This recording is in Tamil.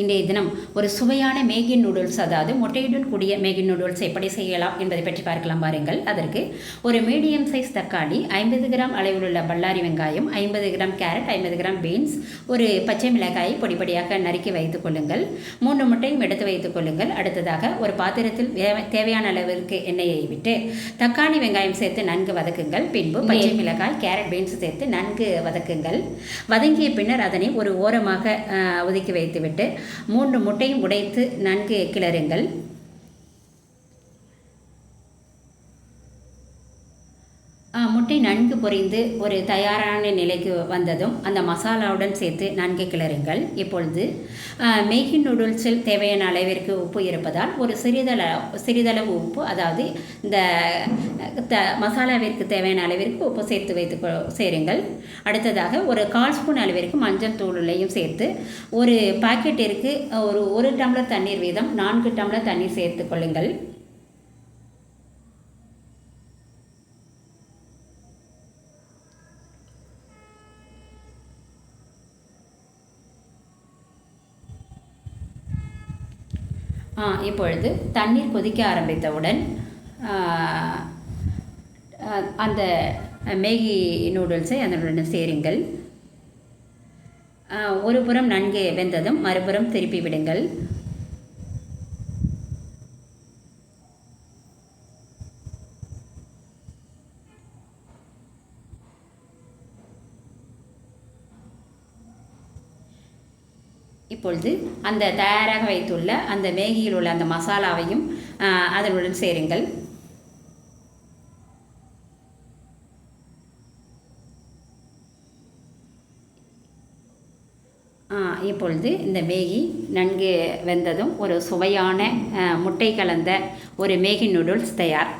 இன்றைய தினம் ஒரு சுவையான மேகி நூடுல்ஸ், அதாவது முட்டையுடன் கூடிய மேகி நூடுல்ஸ் எப்படி செய்யலாம் என்பதை பற்றி பார்க்கலாம் பாருங்கள். அதற்கு ஒரு மீடியம் சைஸ் தக்காளி, 50 கிராம் அளவில் உள்ள பல்லாரி வெங்காயம், 50 கிராம் கேரட், 50 கிராம் பீன்ஸ், ஒரு பச்சை மிளகாயை பொடிப்படியாக நறுக்கி வைத்துக் கொள்ளுங்கள். 3 முட்டையும் எடுத்து வைத்துக் கொள்ளுங்கள். அடுத்ததாக ஒரு பாத்திரத்தில் தேவையான அளவிற்கு எண்ணெயை விட்டு தக்காளி வெங்காயம் சேர்த்து நன்கு வதக்குங்கள். பின்பு பச்சை மிளகாய், கேரட், பீன்ஸ் சேர்த்து நன்கு வதக்குங்கள். வதங்கிய பின்னர் அதனை ஒரு ஓரமாக ஒதுக்கி வைத்துவிட்டு 3 முட்டையும் உடைத்து நன்கு கிளறுங்கள். முட்டை நன்கு பொரிந்து ஒரு தயாரான நிலைக்கு வந்ததும் அந்த மசாலாவுடன் சேர்த்து நன்கு கிளறுங்கள். இப்பொழுது மேகி நூடுல்ஸில் தேவையான அளவிற்கு உப்பு இருப்பதால் ஒரு சிறிதளவு உப்பு, அதாவது இந்த மசாலாவிற்கு தேவையான அளவிற்கு உப்பு சேர்த்து சேருங்கள். அடுத்ததாக ஒரு 1/4 ஸ்பூன் அளவிற்கு மஞ்சள் தூளையும் சேர்த்து ஒரு பாக்கெட்டிற்கு ஒரு டம்ளர் தண்ணீர் வீதம் 4 டம்ளர் தண்ணீர் சேர்த்து கொள்ளுங்கள். இப்பொழுது தண்ணீர் கொதிக்க ஆரம்பித்தவுடன் அந்த மேகி நூடுல்ஸை அதனுடன் சேருங்கள். ஒரு புறம் நன்கு வெந்ததும் மறுபுறம் திருப்பி விடுங்கள். இப்பொழுது அந்த தயாராக வைத்துள்ள அந்த மேகியில் உள்ள அந்த மசாலாவையும் அதனுடன் சேருங்கள். இப்பொழுது இந்த மேகி நன்கு வெந்ததும் ஒரு சுவையான முட்டை கலந்த ஒரு மேகி நூடுல்ஸ் தயார்.